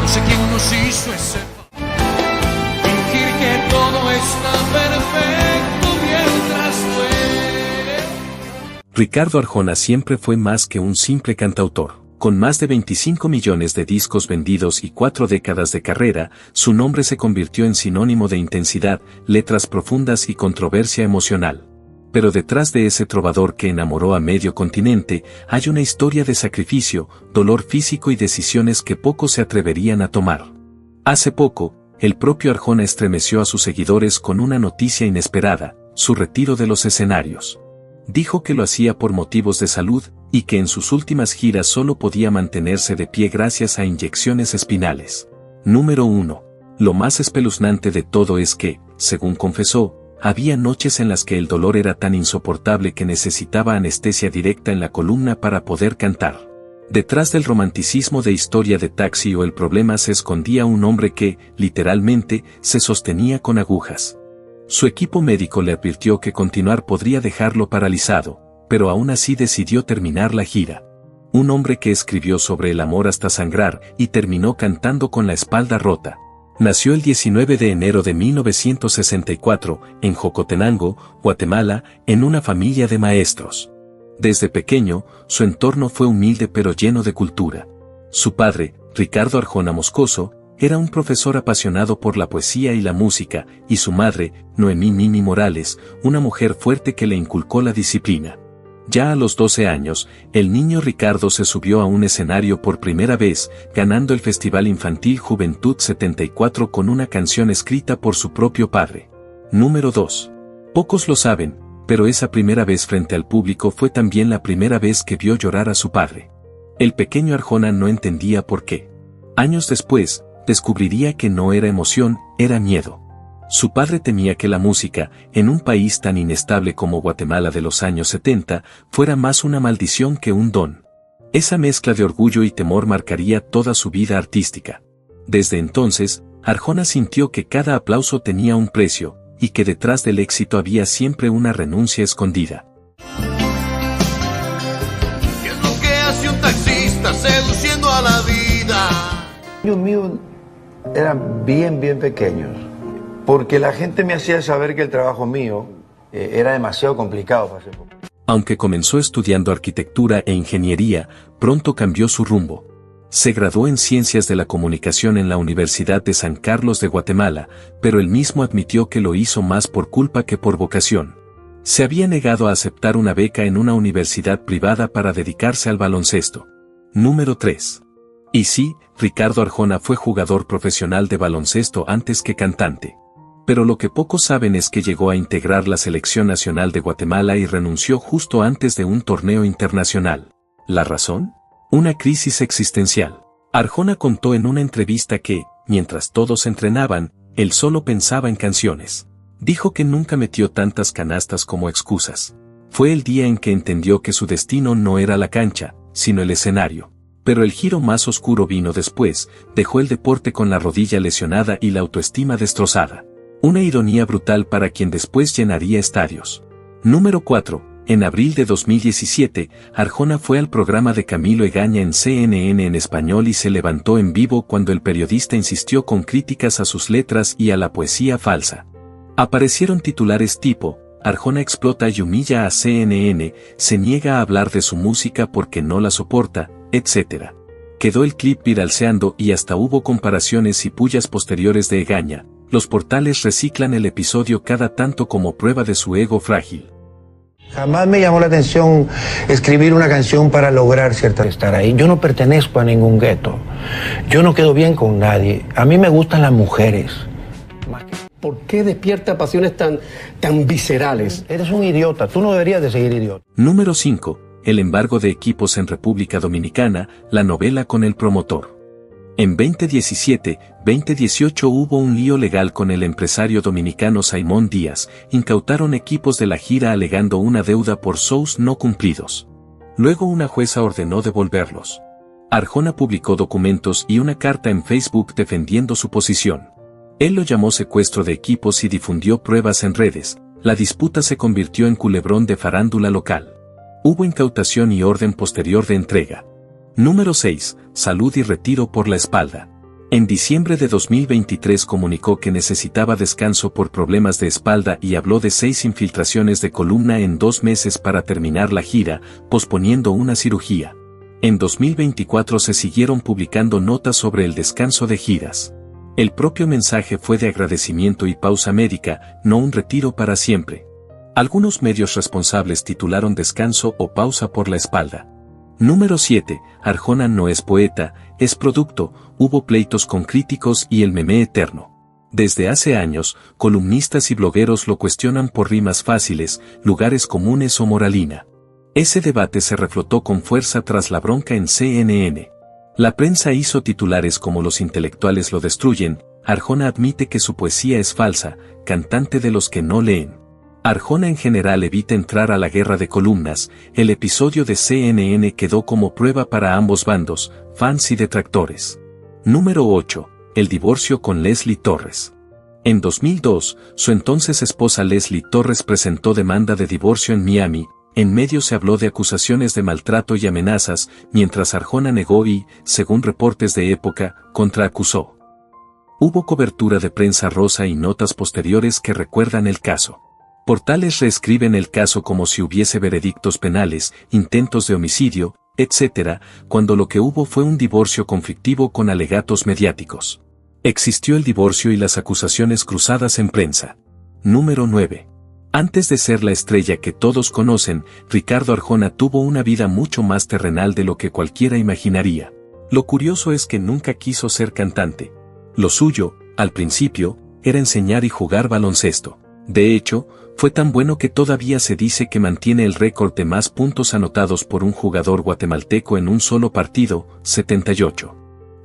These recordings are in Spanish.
No sé quién nos hizo ese fingir que todo está perfecto mientras duele. Ricardo Arjona siempre fue más que un simple cantautor. Con más de 25 millones de discos vendidos y 4 décadas de carrera, su nombre se convirtió en sinónimo de intensidad, letras profundas y controversia emocional. Pero detrás de ese trovador que enamoró a medio continente, hay una historia de sacrificio, dolor físico y decisiones que pocos se atreverían a tomar. Hace poco, el propio Arjona estremeció a sus seguidores con una noticia inesperada: su retiro de los escenarios. Dijo que lo hacía por motivos de salud, y que en sus últimas giras solo podía mantenerse de pie gracias a inyecciones espinales. Número 1. Lo más espeluznante de todo es que, según confesó, había noches en las que el dolor era tan insoportable que necesitaba anestesia directa en la columna para poder cantar. Detrás del romanticismo de Historia de Taxi o El problema se escondía un hombre que, literalmente, se sostenía con agujas. Su equipo médico le advirtió que continuar podría dejarlo paralizado, pero aún así decidió terminar la gira. Un hombre que escribió sobre el amor hasta sangrar y terminó cantando con la espalda rota. Nació el 19 de enero de 1964, en Jocotenango, Guatemala, en una familia de maestros. Desde pequeño, su entorno fue humilde pero lleno de cultura. Su padre, Ricardo Arjona Moscoso, era un profesor apasionado por la poesía y la música, y su madre, Noemí Mimi Morales, una mujer fuerte que le inculcó la disciplina. Ya a los 12 años, el niño Ricardo se subió a un escenario por primera vez, ganando el Festival Infantil Juventud 74 con una canción escrita por su propio padre. Número 2. Pocos lo saben, pero esa primera vez frente al público fue también la primera vez que vio llorar a su padre. El pequeño Arjona no entendía por qué. Años después, descubriría que no era emoción, era miedo. Su padre temía que la música, en un país tan inestable como Guatemala de los años 70, fuera más una maldición que un don. Esa mezcla de orgullo y temor marcaría toda su vida artística. Desde entonces, Arjona sintió que cada aplauso tenía un precio, y que detrás del éxito había siempre una renuncia escondida. ¿Qué es lo que hace un taxista seduciendo a la vida? Los míos eran bien pequeños, porque la gente me hacía saber que el trabajo mío era demasiado complicado para hacer. Aunque comenzó estudiando arquitectura e ingeniería, pronto cambió su rumbo. Se graduó en Ciencias de la Comunicación en la Universidad de San Carlos de Guatemala, pero él mismo admitió que lo hizo más por culpa que por vocación. Se había negado a aceptar una beca en una universidad privada para dedicarse al baloncesto. Número 3. Y sí, Ricardo Arjona fue jugador profesional de baloncesto antes que cantante. Pero lo que pocos saben es que llegó a integrar la Selección Nacional de Guatemala y renunció justo antes de un torneo internacional. ¿La razón? Una crisis existencial. Arjona contó en una entrevista que, mientras todos entrenaban, él solo pensaba en canciones. Dijo que nunca metió tantas canastas como excusas. Fue el día en que entendió que su destino no era la cancha, sino el escenario. Pero el giro más oscuro vino después, dejó el deporte con la rodilla lesionada y la autoestima destrozada. Una ironía brutal para quien después llenaría estadios. Número 4. En abril de 2017, Arjona fue al programa de Camilo Egaña en CNN en español y se levantó en vivo cuando el periodista insistió con críticas a sus letras y a la poesía falsa. Aparecieron titulares tipo: Arjona explota y humilla a CNN, se niega a hablar de su música porque no la soporta, etc. Quedó el clip viralseando y hasta hubo comparaciones y pullas posteriores de Egaña. Los portales reciclan el episodio cada tanto como prueba de su ego frágil. Jamás me llamó la atención escribir una canción para lograr estar ahí. Yo no pertenezco a ningún gueto. Yo no quedo bien con nadie. A mí me gustan las mujeres. ¿Por qué despierta pasiones tan viscerales? Eres un idiota. Tú no deberías de seguir idiota. Número 5. El embargo de equipos en República Dominicana, la novela con el promotor. En 2017-2018 hubo un lío legal con el empresario dominicano Simón Díaz, incautaron equipos de la gira alegando una deuda por shows no cumplidos. Luego una jueza ordenó devolverlos. Arjona publicó documentos y una carta en Facebook defendiendo su posición. Él lo llamó secuestro de equipos y difundió pruebas en redes. La disputa se convirtió en culebrón de farándula local. Hubo incautación y orden posterior de entrega. Número 6. Salud y retiro por la espalda. En diciembre de 2023 comunicó que necesitaba descanso por problemas de espalda y habló de 6 infiltraciones de columna en 2 meses para terminar la gira, posponiendo una cirugía. En 2024 se siguieron publicando notas sobre el descanso de giras. El propio mensaje fue de agradecimiento y pausa médica, no un retiro para siempre. Algunos medios responsables titularon descanso o pausa por la espalda. Número 7. Arjona no es poeta, es producto, hubo pleitos con críticos y el meme eterno. Desde hace años, columnistas y blogueros lo cuestionan por rimas fáciles, lugares comunes o moralina. Ese debate se reflotó con fuerza tras la bronca en CNN. La prensa hizo titulares como "Los intelectuales lo destruyen", Arjona admite que su poesía es falsa, cantante de los que no leen. Arjona en general evita entrar a la guerra de columnas. El episodio de CNN quedó como prueba para ambos bandos, fans y detractores. Número 8. El divorcio con Leslie Torres. En 2002, su entonces esposa Leslie Torres presentó demanda de divorcio en Miami. En medios se habló de acusaciones de maltrato y amenazas, mientras Arjona negó y, según reportes de época, contraacusó. Hubo cobertura de prensa rosa y notas posteriores que recuerdan el caso. Portales reescriben el caso como si hubiese veredictos penales, intentos de homicidio, etc., cuando lo que hubo fue un divorcio conflictivo con alegatos mediáticos. Existió el divorcio y las acusaciones cruzadas en prensa. Número 9. Antes de ser la estrella que todos conocen, Ricardo Arjona tuvo una vida mucho más terrenal de lo que cualquiera imaginaría. Lo curioso es que nunca quiso ser cantante. Lo suyo, al principio, era enseñar y jugar baloncesto. De hecho, fue tan bueno que todavía se dice que mantiene el récord de más puntos anotados por un jugador guatemalteco en un solo partido, 78.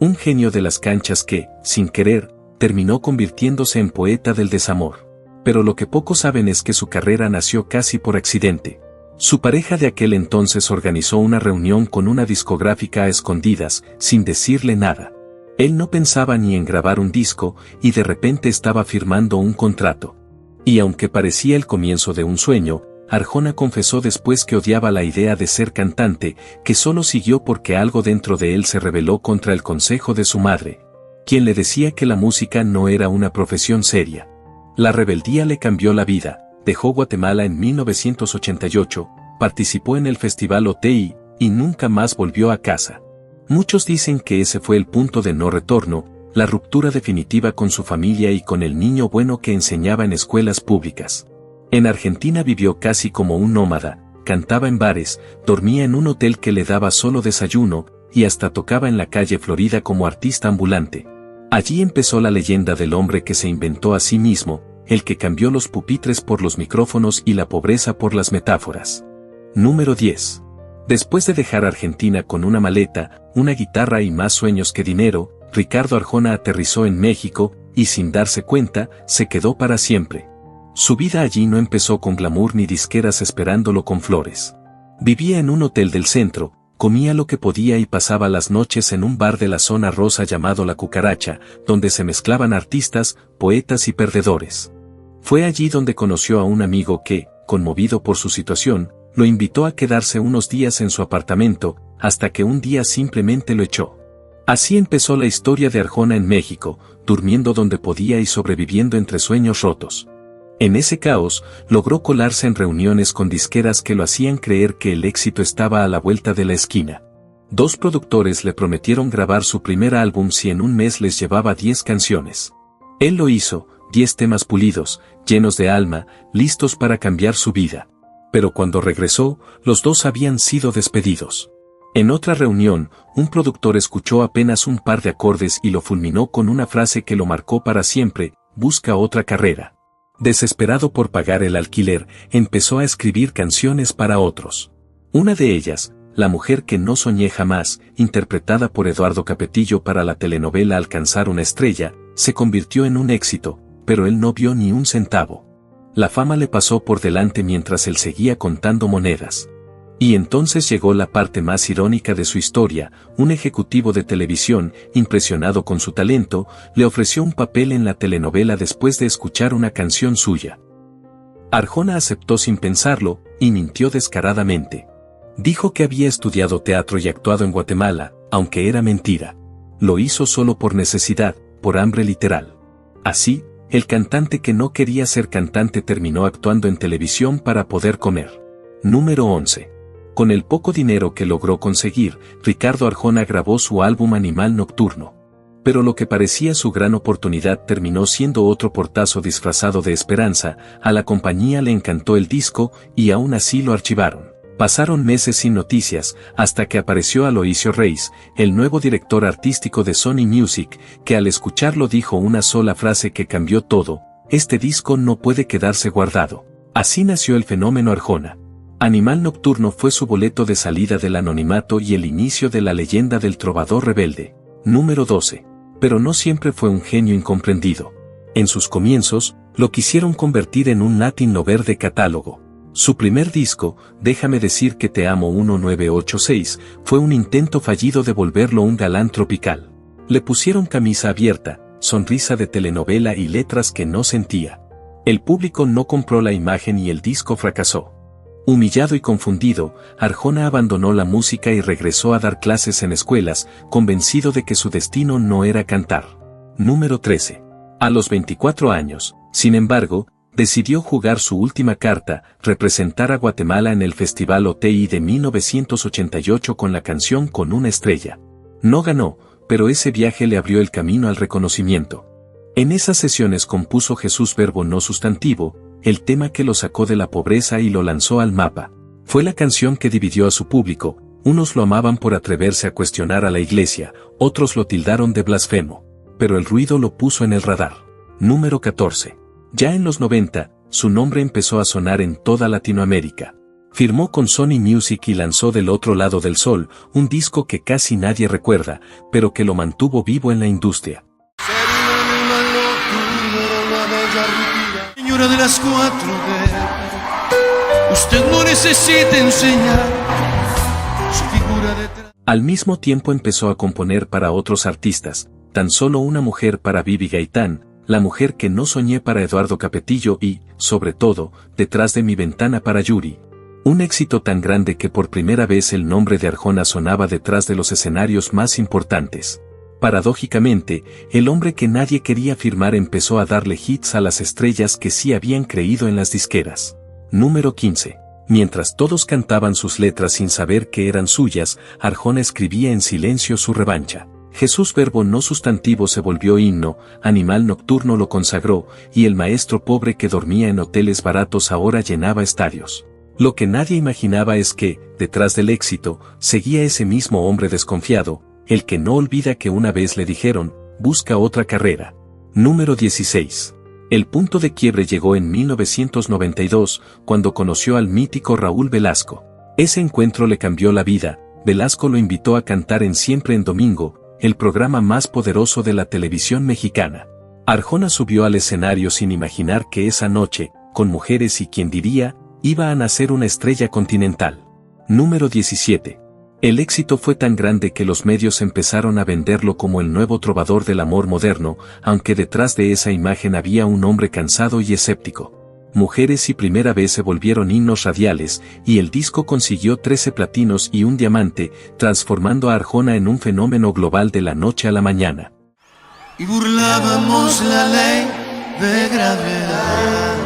Un genio de las canchas que, sin querer, terminó convirtiéndose en poeta del desamor. Pero lo que pocos saben es que su carrera nació casi por accidente. Su pareja de aquel entonces organizó una reunión con una discográfica a escondidas, sin decirle nada. Él no pensaba ni en grabar un disco, y de repente estaba firmando un contrato. Y aunque parecía el comienzo de un sueño, Arjona confesó después que odiaba la idea de ser cantante, que solo siguió porque algo dentro de él se rebeló contra el consejo de su madre, quien le decía que la música no era una profesión seria. La rebeldía le cambió la vida, dejó Guatemala en 1988, participó en el Festival OTI, y nunca más volvió a casa. Muchos dicen que ese fue el punto de no retorno, la ruptura definitiva con su familia y con el niño bueno que enseñaba en escuelas públicas. En Argentina vivió casi como un nómada, cantaba en bares, dormía en un hotel que le daba solo desayuno, y hasta tocaba en la calle Florida como artista ambulante. Allí empezó la leyenda del hombre que se inventó a sí mismo, el que cambió los pupitres por los micrófonos y la pobreza por las metáforas. Número 10. Después de dejar Argentina con una maleta, una guitarra y más sueños que dinero, Ricardo Arjona aterrizó en México, y sin darse cuenta, se quedó para siempre. Su vida allí no empezó con glamour ni disqueras esperándolo con flores. Vivía en un hotel del centro, comía lo que podía y pasaba las noches en un bar de la zona rosa llamado La Cucaracha, donde se mezclaban artistas, poetas y perdedores. Fue allí donde conoció a un amigo que, conmovido por su situación, lo invitó a quedarse unos días en su apartamento, hasta que un día simplemente lo echó. Así empezó la historia de Arjona en México, durmiendo donde podía y sobreviviendo entre sueños rotos. En ese caos, logró colarse en reuniones con disqueras que lo hacían creer que el éxito estaba a la vuelta de la esquina. 2 productores le prometieron grabar su primer álbum si en un mes les llevaba 10 canciones. Él lo hizo, 10 temas pulidos, llenos de alma, listos para cambiar su vida. Pero cuando regresó, los 2 habían sido despedidos. En otra reunión, un productor escuchó apenas un par de acordes y lo fulminó con una frase que lo marcó para siempre: busca otra carrera. Desesperado por pagar el alquiler, empezó a escribir canciones para otros. Una de ellas, La mujer que no soñé jamás, interpretada por Eduardo Capetillo para la telenovela Alcanzar una estrella, se convirtió en un éxito, pero él no vio ni un centavo. La fama le pasó por delante mientras él seguía contando monedas. Y entonces llegó la parte más irónica de su historia: un ejecutivo de televisión, impresionado con su talento, le ofreció un papel en la telenovela después de escuchar una canción suya. Arjona aceptó sin pensarlo, y mintió descaradamente. Dijo que había estudiado teatro y actuado en Guatemala, aunque era mentira. Lo hizo solo por necesidad, por hambre literal. Así, el cantante que no quería ser cantante terminó actuando en televisión para poder comer. Número 11. Con el poco dinero que logró conseguir, Ricardo Arjona grabó su álbum Animal Nocturno. Pero lo que parecía su gran oportunidad terminó siendo otro portazo disfrazado de esperanza. A la compañía le encantó el disco y aún así lo archivaron. Pasaron meses sin noticias, hasta que apareció Aloysio Reis, el nuevo director artístico de Sony Music, que al escucharlo dijo una sola frase que cambió todo: este disco no puede quedarse guardado. Así nació el fenómeno Arjona. Animal Nocturno fue su boleto de salida del anonimato y el inicio de la leyenda del trovador rebelde. Número 12. Pero no siempre fue un genio incomprendido. En sus comienzos, lo quisieron convertir en un Latin lover de catálogo. Su primer disco, Déjame decir que te amo 1986, fue un intento fallido de volverlo un galán tropical. Le pusieron camisa abierta, sonrisa de telenovela y letras que no sentía. El público no compró la imagen y el disco fracasó. Humillado y confundido, Arjona abandonó la música y regresó a dar clases en escuelas, convencido de que su destino no era cantar. Número 13. A los 24 años, sin embargo, decidió jugar su última carta, representar a Guatemala en el Festival OTI de 1988 con la canción Con una estrella. No ganó, pero ese viaje le abrió el camino al reconocimiento. En esas sesiones compuso Jesús verbo no sustantivo, el tema que lo sacó de la pobreza y lo lanzó al mapa. Fue la canción que dividió a su público, unos lo amaban por atreverse a cuestionar a la iglesia, otros lo tildaron de blasfemo. Pero el ruido lo puso en el radar. Número 14. Ya en los 90, su nombre empezó a sonar en toda Latinoamérica. Firmó con Sony Music y lanzó Del otro lado del sol, un disco que casi nadie recuerda, pero que lo mantuvo vivo en la industria. Señora de las 4D, usted no necesita enseñar su figura detrás. Al mismo tiempo empezó a componer para otros artistas, Tan solo una mujer para Vivi Gaitán, La mujer que no soñé para Eduardo Capetillo y, sobre todo, Detrás de mi ventana para Yuri. Un éxito tan grande que por primera vez el nombre de Arjona sonaba detrás de los escenarios más importantes. Paradójicamente, el hombre que nadie quería firmar empezó a darle hits a las estrellas que sí habían creído en las disqueras. Número 15. Mientras todos cantaban sus letras sin saber que eran suyas, Arjona escribía en silencio su revancha. Jesús verbo no sustantivo se volvió himno, Animal Nocturno lo consagró, y el maestro pobre que dormía en hoteles baratos ahora llenaba estadios. Lo que nadie imaginaba es que, detrás del éxito, seguía ese mismo hombre desconfiado, el que no olvida que una vez le dijeron, busca otra carrera. Número 16. El punto de quiebre llegó en 1992, cuando conoció al mítico Raúl Velasco. Ese encuentro le cambió la vida. Velasco lo invitó a cantar en Siempre en Domingo, el programa más poderoso de la televisión mexicana. Arjona subió al escenario sin imaginar que esa noche, con mujeres y quien diría, iba a nacer una estrella continental. Número 17. El éxito fue tan grande que los medios empezaron a venderlo como el nuevo trovador del amor moderno, aunque detrás de esa imagen había un hombre cansado y escéptico. Mujeres y Primera vez se volvieron himnos radiales, y el disco consiguió 13 platinos y un diamante, transformando a Arjona en un fenómeno global de la noche a la mañana. Y burlábamos la ley de gravedad.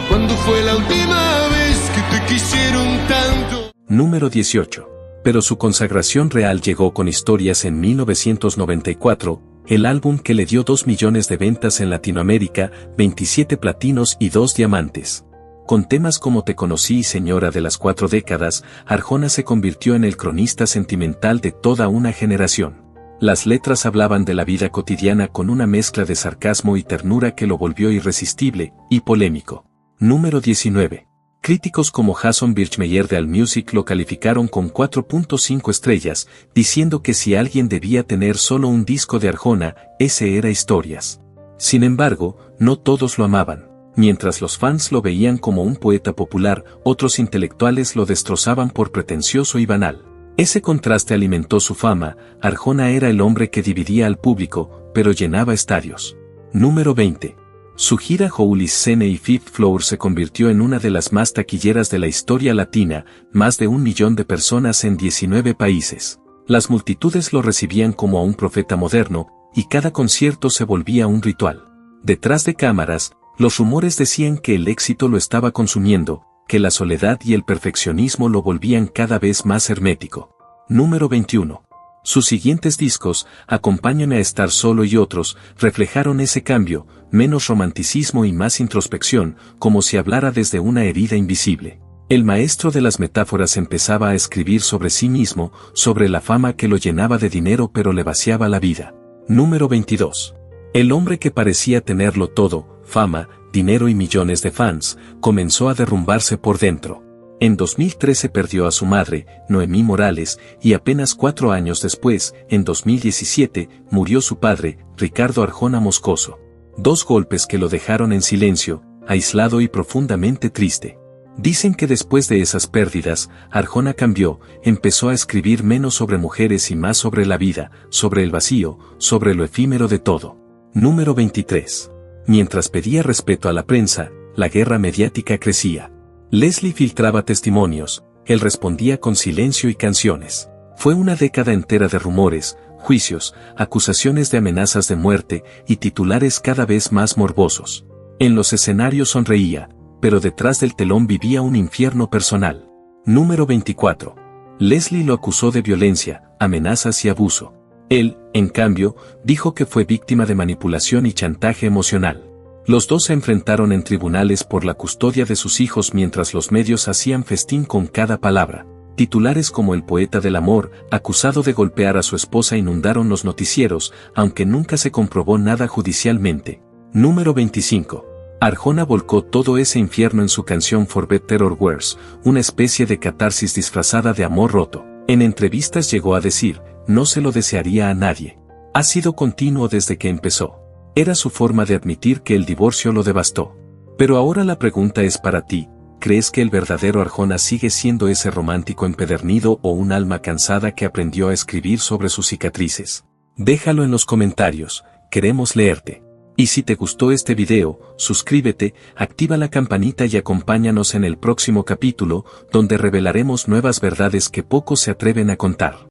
¿Cuándo fue la última vez que te quisieron tanto? Número 18. Pero su consagración real llegó con Historias en 1994, el álbum que le dio 2 millones de ventas en Latinoamérica, 27 platinos y 2 diamantes. Con temas como Te conocí y Señora de las 4 décadas, Arjona se convirtió en el cronista sentimental de toda una generación. Las letras hablaban de la vida cotidiana con una mezcla de sarcasmo y ternura que lo volvió irresistible y polémico. Número 19. Críticos como Jason Birchmeier de AllMusic lo calificaron con 4.5 estrellas, diciendo que si alguien debía tener solo un disco de Arjona, ese era Historias. Sin embargo, no todos lo amaban. Mientras los fans lo veían como un poeta popular, otros intelectuales lo destrozaban por pretencioso y banal. Ese contraste alimentó su fama. Arjona era el hombre que dividía al público, pero llenaba estadios. Número 20. Su gira Holy Scene y Fifth Floor se convirtió en una de las más taquilleras de la historia latina, más de 1 millón de personas en 19 países. Las multitudes lo recibían como a un profeta moderno, y cada concierto se volvía un ritual. Detrás de cámaras, los rumores decían que el éxito lo estaba consumiendo, que la soledad y el perfeccionismo lo volvían cada vez más hermético. Número 21. Sus siguientes discos, Acompáñame a estar solo y otros, reflejaron ese cambio, menos romanticismo y más introspección, como si hablara desde una herida invisible. El maestro de las metáforas empezaba a escribir sobre sí mismo, sobre la fama que lo llenaba de dinero pero le vaciaba la vida. Número 22. El hombre que parecía tenerlo todo, fama, dinero y millones de fans, comenzó a derrumbarse por dentro. En 2013 perdió a su madre, Noemí Morales, y apenas 4 años después, en 2017, murió su padre, Ricardo Arjona Moscoso. 2 golpes que lo dejaron en silencio, aislado y profundamente triste. Dicen que después de esas pérdidas, Arjona cambió, empezó a escribir menos sobre mujeres y más sobre la vida, sobre el vacío, sobre lo efímero de todo. Número 23. Mientras pedía respeto a la prensa, la guerra mediática crecía. Leslie filtraba testimonios, él respondía con silencio y canciones. Fue una década entera de rumores, juicios, acusaciones de amenazas de muerte y titulares cada vez más morbosos. En los escenarios sonreía, pero detrás del telón vivía un infierno personal. Número 24. Leslie lo acusó de violencia, amenazas y abuso. Él, en cambio, dijo que fue víctima de manipulación y chantaje emocional. Los dos se enfrentaron en tribunales por la custodia de sus hijos mientras los medios hacían festín con cada palabra. Titulares como el poeta del amor, acusado de golpear a su esposa, inundaron los noticieros, aunque nunca se comprobó nada judicialmente. Número 25. Arjona volcó todo ese infierno en su canción For Better or Worse, una especie de catarsis disfrazada de amor roto. En entrevistas llegó a decir, no se lo desearía a nadie. Ha sido continuo desde que empezó. Era su forma de admitir que el divorcio lo devastó. Pero ahora la pregunta es para ti, ¿crees que el verdadero Arjona sigue siendo ese romántico empedernido o un alma cansada que aprendió a escribir sobre sus cicatrices? Déjalo en los comentarios, queremos leerte. Y si te gustó este video, suscríbete, activa la campanita y acompáñanos en el próximo capítulo, donde revelaremos nuevas verdades que pocos se atreven a contar.